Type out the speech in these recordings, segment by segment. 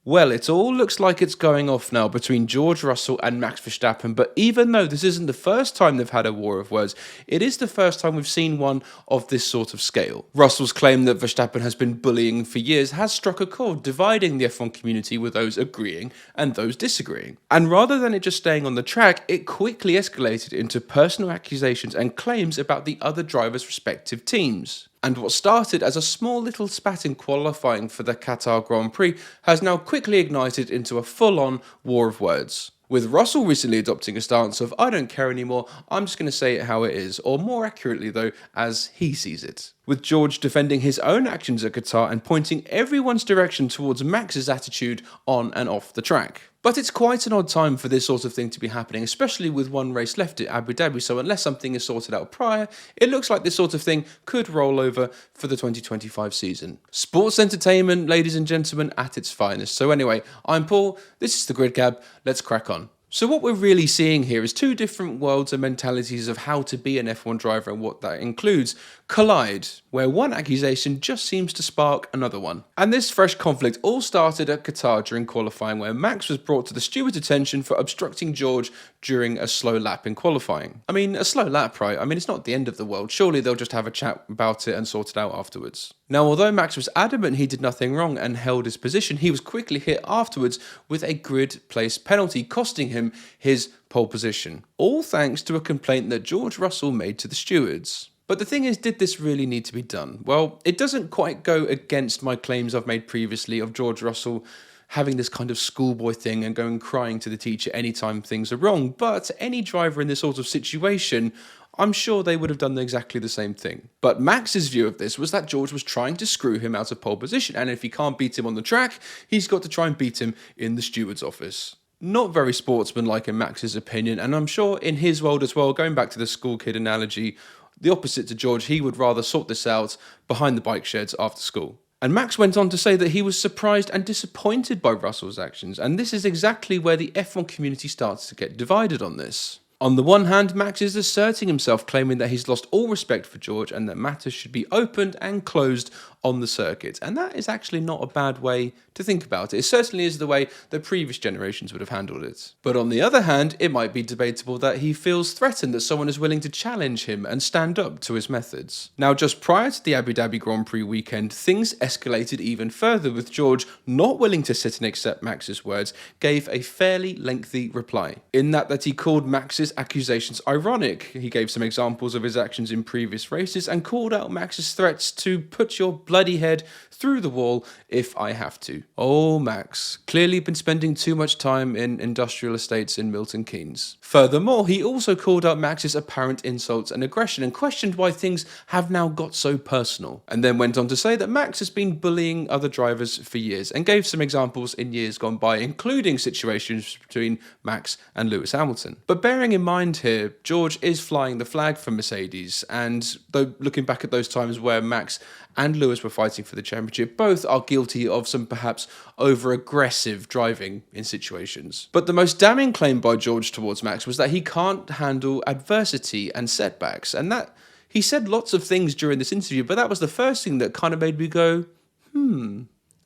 Well, it all looks like it's going off now between George Russell and Max Verstappen, but even though this isn't the first time they've had a war of words, it is the first time we've seen one of this sort of scale. Russell's claim that Verstappen has been bullying for years has struck a chord, dividing the F1 community with those agreeing and those disagreeing. And rather than it just staying on the track, it quickly escalated into personal accusations and claims about the other drivers' respective teams. And what started as a small little spat in qualifying for the Qatar Grand Prix has now quickly ignited into a full-on war of words. With Russell recently adopting a stance of, I don't care anymore, I'm just going to say it how it is, or more accurately though, as he sees it. With George defending his own actions at Qatar and pointing everyone's direction towards Max's attitude on and off the track. But it's quite an odd time for this sort of thing to be happening, especially with one race left at Abu Dhabi, so unless something is sorted out prior, it looks like this sort of thing could roll over for the 2025 season. Sports entertainment, ladies and gentlemen, at its finest. So anyway, I'm Paul, this is the Gridgab, let's crack on. So what we're really seeing here is two different worlds and mentalities of how to be an F1 driver and what that includes collide, where one accusation just seems to spark another one. And this fresh conflict all started at Qatar during qualifying, where Max was brought to the steward's attention for obstructing George during a slow lap in qualifying. I mean, a slow lap, right? I mean, it's not the end of the world. Surely they'll just have a chat about it and sort it out afterwards. Now, although Max was adamant he did nothing wrong and held his position, he was quickly hit afterwards with a grid place penalty, costing him his pole position. All thanks to a complaint that George Russell made to the stewards. But the thing is, did this really need to be done? Well, it doesn't quite go against my claims I've made previously of George Russell having this kind of schoolboy thing and going crying to the teacher anytime things are wrong, but any driver in this sort of situation, I'm sure they would have done exactly the same thing. But Max's view of this was that George was trying to screw him out of pole position, and if he can't beat him on the track, he's got to try and beat him in the steward's office. Not very sportsmanlike in Max's opinion, and I'm sure in his world as well, going back to the school kid analogy, the opposite to George, he would rather sort this out behind the bike sheds after school. And Max went on to say that he was surprised and disappointed by Russell's actions, and this is exactly where the F1 community starts to get divided on this. On the one hand, Max is asserting himself, claiming that he's lost all respect for George and that matters should be opened and closed on the circuit. And that is actually not a bad way to think about it. It certainly is the way that previous generations would have handled it. But on the other hand, it might be debatable that he feels threatened that someone is willing to challenge him and stand up to his methods. Now, just prior to the Abu Dhabi Grand Prix weekend, things escalated even further, with George, not willing to sit and accept Max's words, gave a fairly lengthy reply. In that he called Max's accusations ironic. He gave some examples of his actions in previous races and called out Max's threats to put your bloody head through the wall if I have to. Oh, Max, clearly been spending too much time in industrial estates in Milton Keynes. Furthermore, he also called out Max's apparent insults and aggression and questioned why things have now got so personal. And then went on to say that Max has been bullying other drivers for years and gave some examples in years gone by, including situations between Max and Lewis Hamilton. But bearing in mind here, George is flying the flag for Mercedes, and though looking back at those times where Max and Lewis were fighting for the championship, both are guilty of some perhaps over-aggressive driving in situations. But the most damning claim by George towards Max was that he can't handle adversity and setbacks, and that he said lots of things during this interview, but that was the first thing that kind of made me go,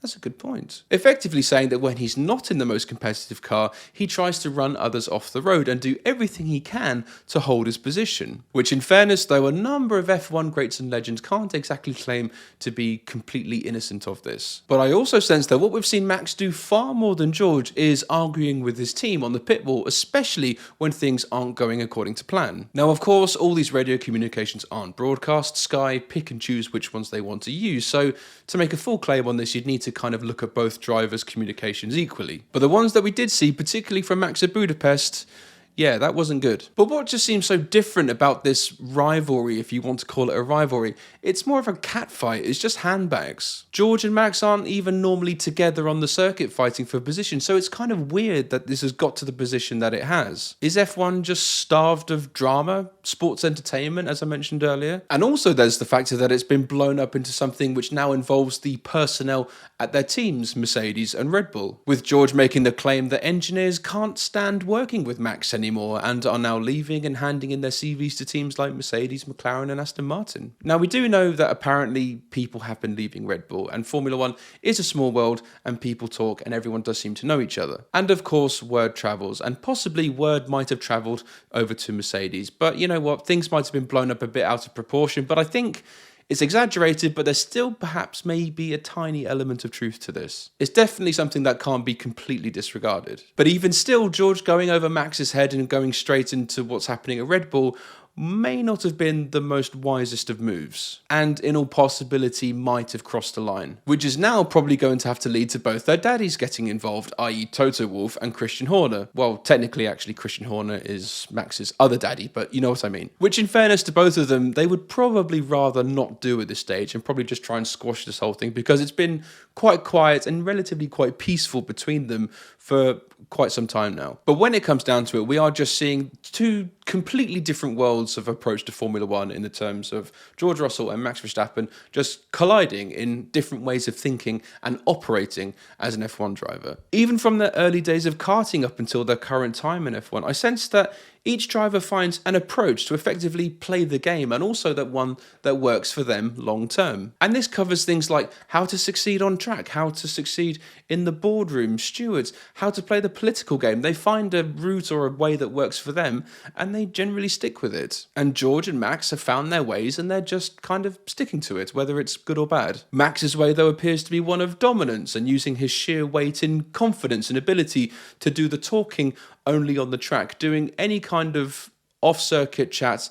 that's a good point. Effectively saying that when he's not in the most competitive car, he tries to run others off the road and do everything he can to hold his position. Which, in fairness, though, a number of F1 greats and legends can't exactly claim to be completely innocent of this. But I also sense that what we've seen Max do far more than George is arguing with his team on the pit wall, especially when things aren't going according to plan. Now, of course, all these radio communications aren't broadcast. Sky pick and choose which ones they want to use, so to make a full claim on this, you'd need to kind of look at both drivers' communications equally. But the ones that we did see, particularly from Max at Budapest, yeah, that wasn't good. But what just seems so different about this rivalry, if you want to call it a rivalry, it's more of a catfight. It's just handbags. George and Max aren't even normally together on the circuit fighting for position, so it's kind of weird that this has got to the position that it has. Is F1 just starved of drama, sports entertainment, as I mentioned earlier? And also there's the factor that it's been blown up into something which now involves the personnel at their teams, Mercedes and Red Bull, with George making the claim that engineers can't stand working with Max anymore. anymore and are now leaving and handing in their CVs to teams like Mercedes, McLaren and Aston Martin. Now, we do know that apparently people have been leaving Red Bull, and Formula One is a small world and people talk and everyone does seem to know each other. And of course, word travels, and possibly word might have travelled over to Mercedes. But you know what? Things might have been blown up a bit out of proportion, but I think it's exaggerated, but there's still perhaps maybe a tiny element of truth to this. It's definitely something that can't be completely disregarded. But even still, George going over Max's head and going straight into what's happening at Red Bull may not have been the most wisest of moves, and in all possibility might have crossed a line, which is now probably going to have to lead to both their daddies getting involved, i.e. Toto Wolff and Christian Horner. Well, technically, actually, Christian Horner is Max's other daddy, but you know what I mean. Which, in fairness to both of them, they would probably rather not do at this stage and probably just try and squash this whole thing, because it's been quite quiet and relatively quite peaceful between them for quite some time now. But when it comes down to it, we are just seeing two completely different worlds of approach to Formula One in the terms of George Russell and Max Verstappen just colliding in different ways of thinking and operating as an F1 driver. Even from the early days of karting up until their current time in F1, I sense that each driver finds an approach to effectively play the game, and also that one that works for them long term. And this covers things like how to succeed on track, how to succeed in the boardroom, stewards, how to play the political game. They find a route or a way that works for them, and they generally stick with it. And George and Max have found their ways, and they're just kind of sticking to it, whether it's good or bad. Max's way, though, appears to be one of dominance and using his sheer weight in confidence and ability to do the talking only on the track, doing any kind of off-circuit chat,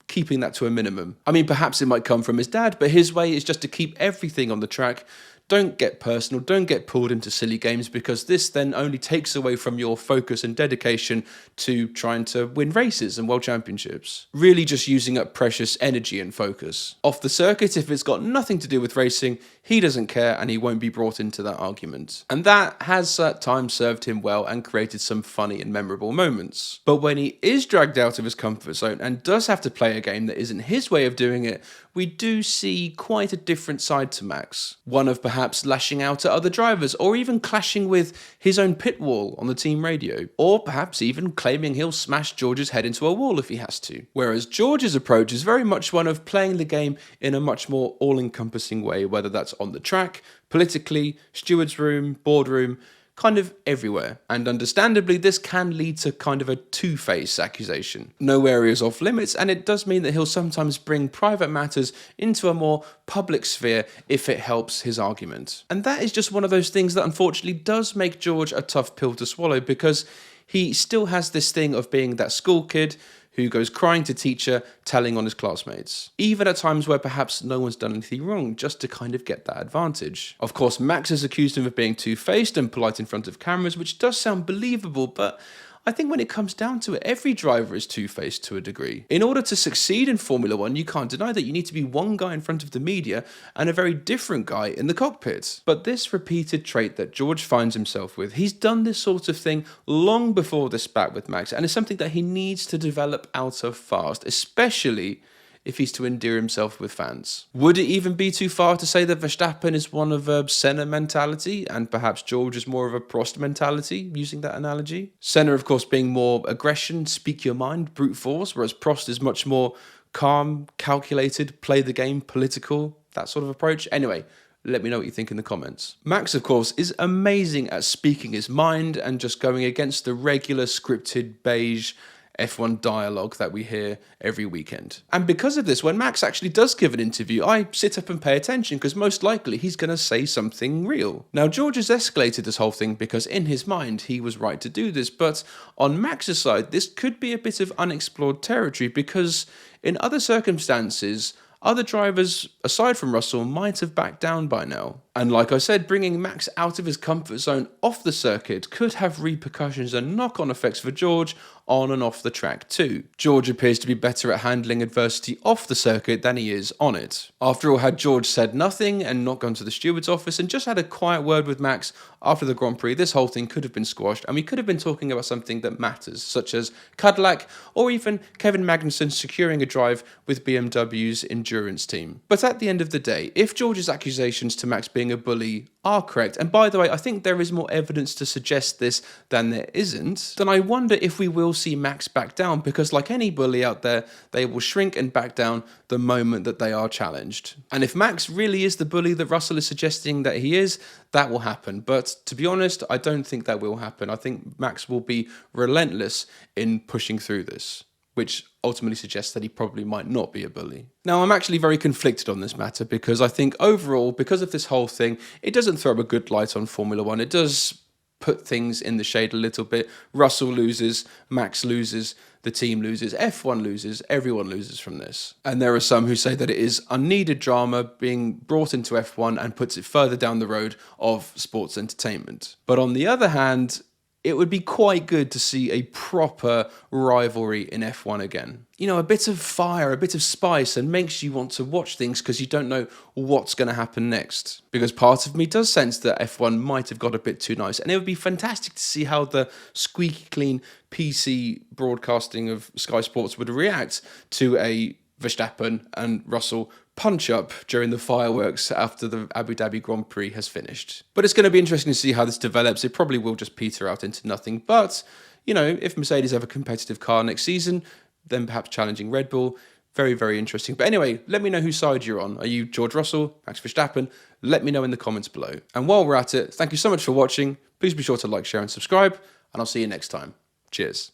keeping that to a minimum. I mean, perhaps it might come from his dad, but his way is just to keep everything on the track. Don't get personal, don't get pulled into silly games, because this then only takes away from your focus and dedication to trying to win races and world championships. Really just using up precious energy and focus. Off the circuit, if it's got nothing to do with racing, he doesn't care and he won't be brought into that argument. And that has at times served him well and created some funny and memorable moments. But when he is dragged out of his comfort zone and does have to play a game that isn't his way of doing it, we do see quite a different side to Max. One of perhaps lashing out at other drivers, or even clashing with his own pit wall on the team radio, or perhaps even claiming he'll smash George's head into a wall if he has to. Whereas George's approach is very much one of playing the game in a much more all-encompassing way, whether that's on the track, politically, steward's room, boardroom, kind of everywhere. And understandably, this can lead to kind of a two-face accusation. No area is off limits, and it does mean that he'll sometimes bring private matters into a more public sphere if it helps his argument. And that is just one of those things that unfortunately does make George a tough pill to swallow, because he still has this thing of being that school kid who goes crying to teacher, telling on his classmates. Even at times where perhaps no one's done anything wrong, just to kind of get that advantage. Of course, Max has accused him of being two-faced and polite in front of cameras, which does sound believable, but I think when it comes down to it, every driver is two-faced to a degree. In order to succeed in Formula One, you can't deny that you need to be one guy in front of the media and a very different guy in the cockpit. But this repeated trait that George finds himself with, he's done this sort of thing long before this spat with Max, and it's something that he needs to develop out of fast, especially if he's to endear himself with fans. Would it even be too far to say that Verstappen is one of a Senna mentality, and perhaps George is more of a Prost mentality, using that analogy? Senna, of course, being more aggression, speak your mind, brute force, whereas Prost is much more calm, calculated, play the game, political, that sort of approach. Anyway, let me know what you think in the comments. Max, of course, is amazing at speaking his mind and just going against the regular scripted beige F1 dialogue that we hear every weekend. And because of this, when Max actually does give an interview, I sit up and pay attention, because most likely he's going to say something real. Now, George has escalated this whole thing because in his mind he was right to do this, but on Max's side this could be a bit of unexplored territory, because in other circumstances other drivers, aside from Russell, might have backed down by now. And like I said, bringing Max out of his comfort zone off the circuit could have repercussions and knock-on effects for George on and off the track too. George appears to be better at handling adversity off the circuit than he is on it. After all, had George said nothing and not gone to the steward's office and just had a quiet word with Max after the Grand Prix, this whole thing could have been squashed, and we could have been talking about something that matters, such as Cadillac or even Kevin Magnussen securing a drive with BMW's endurance team. But at the end of the day, if George's accusations to Max being being a bully are correct, and by the way, I think there is more evidence to suggest this than there isn't, then I wonder if we will see Max back down, because like any bully out there, they will shrink and back down the moment that they are challenged. And if Max really is the bully that Russell is suggesting that he is, that will happen. But to be honest, I don't think that will happen. I think Max will be relentless in pushing through this, which ultimately suggests that he probably might not be a bully. Now, I'm actually very conflicted on this matter, because I think overall, because of this whole thing, it doesn't throw a good light on Formula One. It does put things in the shade a little bit. Russell loses, Max loses, the team loses, F1 loses, everyone loses from this. And there are some who say that it is unneeded drama being brought into F1 and puts it further down the road of sports entertainment. But on the other hand, it would be quite good to see a proper rivalry in F1 again. You know, a bit of fire, a bit of spice, and makes you want to watch things because you don't know what's going to happen next. Because part of me does sense that F1 might have got a bit too nice, and it would be fantastic to see how the squeaky clean PC broadcasting of Sky Sports would react to a Verstappen and Russell punch up during the fireworks after the Abu Dhabi Grand Prix has finished. But it's going to be interesting to see how this develops. It probably will just peter out into nothing. But, you know, if Mercedes have a competitive car next season, then perhaps challenging Red Bull. Very, very interesting. But anyway, let me know whose side you're on. Are you George Russell, Max Verstappen? Let me know in the comments below. And while we're at it, thank you so much for watching. Please be sure to like, share and subscribe. And I'll see you next time. Cheers.